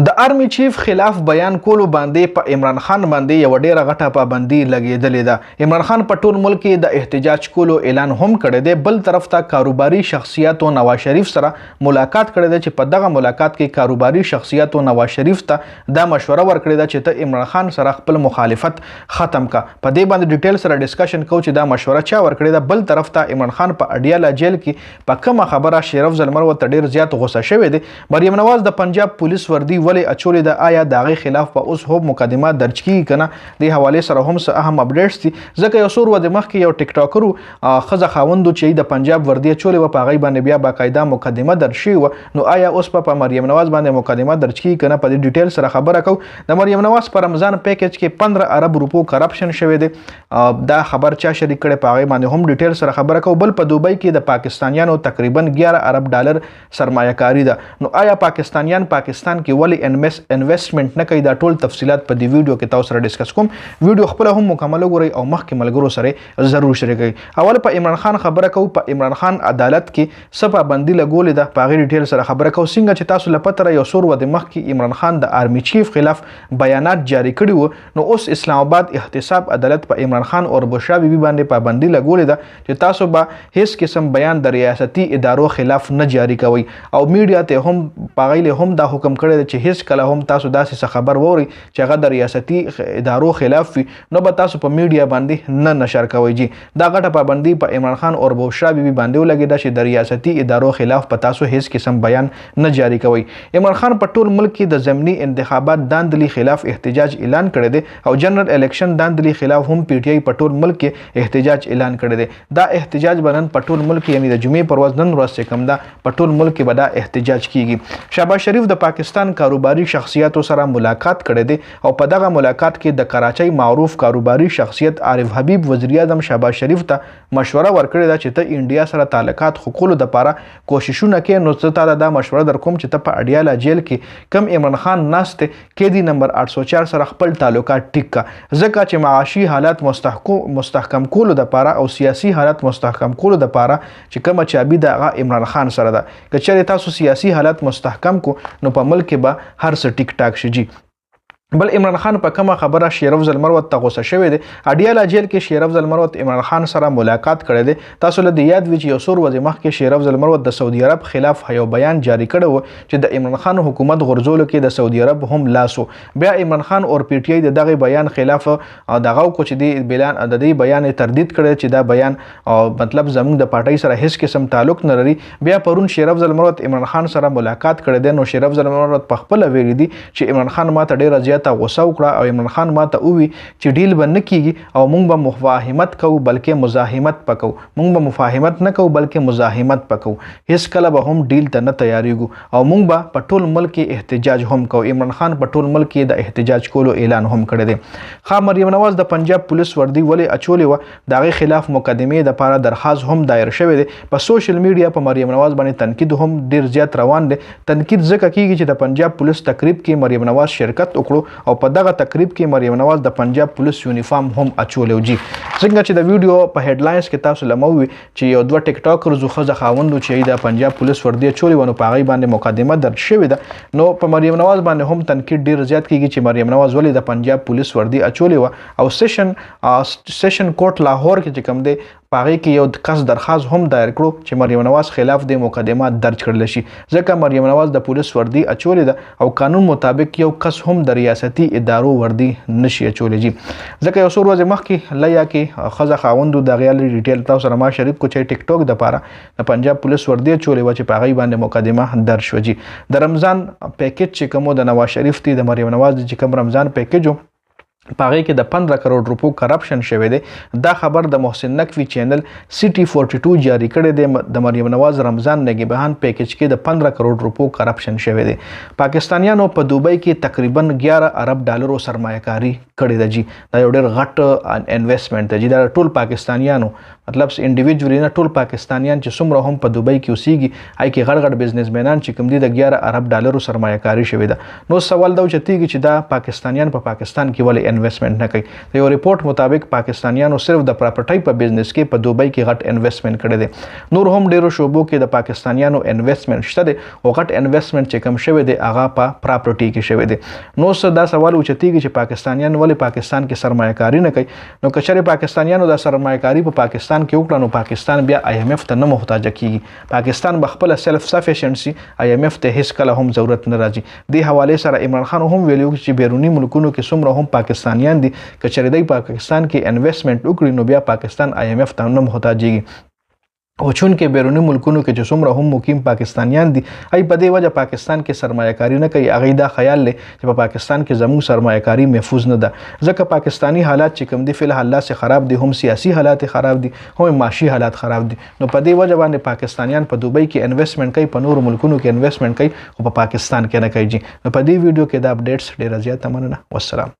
د آرمی چیف خلاف بیان کولو باندې په عمران خان باندې یو ډیره غټه پابندي لګیدلې ده. عمران خان په ټول ملک کې د احتجاج کولو اعلان هم کړی دی. بل طرف ته کاروباري شخصیاتو نواز شریف سره ملاقات کړی دی چې په دغه ملاقات کې کاروباري شخصیاتو نواز شریف ته دا مشوره ورکړې ده چې ته عمران خان سره خپل مخالفت ختم کا. په دې باندې ډیټیل سره ډسکشن کوو چې دا مشوره چا ورکړې ده. بل طرف ته عمران خان په اډیاله جیل کې په کومه خبره شیرف زلمر ورته ډیر زیات غوسه شوی دی. مریم نواز د پنجاب پولیس وردی ولې اچولې ده؟ آیا د هغې خلاف په اوس هم مقدمه درج کیږي که نه؟ دې حوالې سره هم څه اهم اپډیټس دي. ځکه یو څو ورځې مخکې یو ټیکټاکر ښځه خاوند چې د پنجاب وردی اچولې وه، په هغې باندې بیا باقاعده مقدمه درج شوې وه. نو آیا اوس په مریم نواز باندې مقدمه درج کیږي که نه؟ په دې ډیټیل سره خبره کوو. د مریم نواز په رمضان پیکج کې 15 ارب روپو کرپشن شوی دی. دا خبر چا شریک کړی؟ په هغې باندې هم ډیټیل سره خبره کوو. بل په دوبۍ کې د پاکستانیانو تقریبا 11 ارب ډالر سرمایه کاري ده. نو آیا پاکستان کې ولې انویسټمنټ نه کوي؟ دا ټول تفصیلات په دې ویډیو کې تاسو سره ډسکس کوم. ویډیو خپل هم مکمل وګورئ او مخکې ملګرو سره ضرور شریکوئ. اول په عمران خان خبره کوو. په عمران خان عدالت کې څه پابندي لګولې ده، په هغې ډیټیل سره خبره کوو. څنګه چې تاسو له پته یو څو ورځې مخکې عمران خان د آرمی چیف خلاف بیانات جاری کړي وو، نو اوس اسلام آباد احتساب عدالت په عمران خان او بشرا بیبي باندې پابندي لګولې ده چې تاسو به هیڅ قسم بیان د ریاستي ادارو خلاف نه جاری کوئ. او میډیا ته هم پاغیله هم دا حکم کړی دی چې هیڅ کله هم تاسو داسې خبر وورئ چې هغه د ریاستي ادارو خلاف وي، نو به تاسو په میډیا باندې نه نشر کوئ. جی دا غټه پابندي په عمران خان او بشرا بیبي باندې ولګېده چې د ریاستي ادارو خلاف په تاسو هیڅ قسم بیان نه جاری کوئ. عمران خان په ټول ملک کې د ضمني انتخابات داندلي خلاف احتجاج اعلان کړی دی او جنرال الیکشن داندلي خلاف هم پی ټی آی په ټول ملک کې احتجاج اعلان کړی دی. دا احتجاج بنن په ټول ملک یعنی د جمعې پر ورځ نن ورځ چې کوم ده په ټول ملک کې به دا احتجاج کیږي. شهباز شریف د پاکستان کاروباري شخصیاتو سره ملاقات کړی دی او په دغه ملاقات کې د کراچۍ معروف کاروباري شخصیت عارف حبیب وزیر اعظم شهباز شریف ته مشوره ورکړې ده چې ته انډیا سره تعلقات خقولو دپاره کوششونه کې. نو زه تا دا مشوره در کوم چې ته په اډیاله جیل کې کم عمران خان ناست دی قیدي نمبر 804 سره خپل تعلقات ټیک کا، ځکه چې معاشي حالات مستحکم کولو دپاره او سیاسي حالات مستحکم کولو دپاره چې کومه چابي د هغه عمران خان سره ده. که چېرې تاسو سیاسي حالات مستحکم کو نو په ملک کې به هر څه ټیک ټاک شي. جی بل عمران خان په کومه خبره شیرف زلمر ورته غوسه شوی دی. اډیاله جیل کې شیرف زلمر ورته عمران خان سره ملاقات کړی دی. تاسو له یاد وي چې یو څو ورځې مخکې شیرف زلمر ورته د سعودي عرب خلاف یو بیان جاری کړی و چې د عمران خان حکومت غرزولو کې د سعودي عرب هم لاس و. بیا عمران خان او پی ټی آی د دغه بیان خلاف دغه کو چې د دې بیان تردید کړی چې دا بیان مطلب زموږ د پارټۍ سره هیڅ قسم تعلق نه لري. بیا پرون شیرف زلمر ورته عمران خان سره ملاقات کړی دی. نو شیرف زلمر ورته په خپله ویلي دي چې عمران خان ماته ډېره زیاته غوسه وکړه او عمران خان ماته ووی چې ډیل به نه کیږي او موږ به مفاهمت کوو بلکې مزاحمت پکو. موږ به مفاهمت نه کوو بلکې مزاحمت پکو. هیڅ کله به هم ډیل ته نه تیاریږو او موږ به په ټول ملک کې احتجاج هم کوو. عمران خان په ټول ملک کې د احتجاج کولو اعلان هم کړی دی. مریم نواز د پنجاب پولیس وردی ولې اچولې وه، د هغې خلاف مقدمې دپاره درخواست هم دایر شوی دی. په سوشل میډیا په مریم نواز باندې تنقید هم ډیر زیات روان دی. تنقید ځکه کیږي چې د پنجاب پولیس تقریب کې مریم نواز شرکت وکړو او په دغه تقریب کې مریم نواز د پنجاب پولیس یونیفارم هم اچولی و. جی څنګه چې د ویډیو په هیډلاینز کې تاسو لموي چې یو دوه ټیک ټاکرز ښځه خاوند چې د پنجاب پولیس وردی اچولې وه، نو په هغې باندې مقدمه درج شوې ده. نو په مریم نواز باندې هم تنقید ډیر زیات کیږي چې مریم نواز ولې د پنجاب پولیس وردی اچولې وه. او سیشن کورټ لاهور کې چې کوم دی په هغې کې یو کس درخواست هم دایر کړو چې مریم نواز خلاف د مقدمه درج کړل شي، ځکه مریم نواز د پولیس وردی اچولې ده او قانون مطابق یو کس هم د ریاستي ادارو وردی نشي اچولی. جی ځکه یو څو ورځې مخکې لیا کې ښځه خاوندو د هغې ډیټیل تاسو سره ما شریک کو چې ټیک ټاک دپاره د پنجاب پولیس وردی اچولې وه چې په هغې باندې مقدمه درج شوه. جی د رمضان پیکج چې کوم د نواز شریف دی، د مریم نواز چې کوم رمضان پیکج و په هغې کې د 15 کروڑ روپو کرپشن شوی دی. دا خبر د محسن نقوی چینل سیټي 42 جاری کړی دی. د مریم نواز رمضان نگهبان پیکج کې د 15 کروڑ روپو کرپشن شوی دی. پاکستانیانو په دوبۍ کې تقریبا 11 ارب ډالرو سرمایه کاري کړې ده. جی دا یو ډېر غټ انویسټمنټ دی. جی دا ټول پاکستانیانو مطلب انډیویجولی نه، ټول پاکستانیان چې څومره هم په دوبۍ کې اوسیږي هغې کې غټ غټ بزنسمینان چې کوم دي د 11 ارب ډالرو سرمایه کاري شوې ده. نو سوال دا اوچتېږي چې دا پاکستانیان په پاکستان کې ولې انویسټمنټ نه کوي. د یو ریپورت مطابق پاکستانیانو صرف د پراپرټۍ په بزنس کې په دوبۍ کې غټ انویسټمنټ کړی دی. نور هم ډیرو شعبو کې د پاکستانیانو انویسټمنټ شته دی او غټ انویسټمنټ چې کم شوی دی هغه په پراپرټۍ کې شوی دی. نو څه دا سوال اوچتېږي چې پاکستانیان ولې پاکستان کې سرمایه کاري نه کوي؟ نو که چېرې پاکستانیانو دا سرمایه کاري په پاکستان کې وکړه نو پاکستان بیا IMF ته نه محتاج کیږي. پاکستان به خپل سیلف سفیشنسي IMF ته هیڅ کله هم ضرورت نه راځي. دې حواله سره عمران خان هم ویلي چې بیرونی ملکونو کې څومره هم پاکستانیان دي که چېرې دوی پاکستان کې انویسټمنټ وکړي نو بیا پاکستان IMF ته نه محتاجېږي. او چون کې بیرونی ملکونو کې چې څومره هم مقیم پاکستانیان دي ای په دې وجه پاکستان کې سرمایه کاري نه کوي. هغه دا خیال لري چې په پاکستان کې زموږ سرمایه کاري محفوظ نه ده ځکه پاکستانی حالات چې کوم دي فلحال لا سه خراب دي، هم سیاسي حالات خراب دي، هم معاشي حالات خراب دي. نو په دې وجه باندې پاکستانیان په دوبۍ کې انویسټمنټ کوي، په نورو ملکونو کې انویسټمنټ کوي او په پاکستان کې نه کوي. نو په دې ویډیو کې دا اپډیټس ډیره زیاته مننه. والسلام.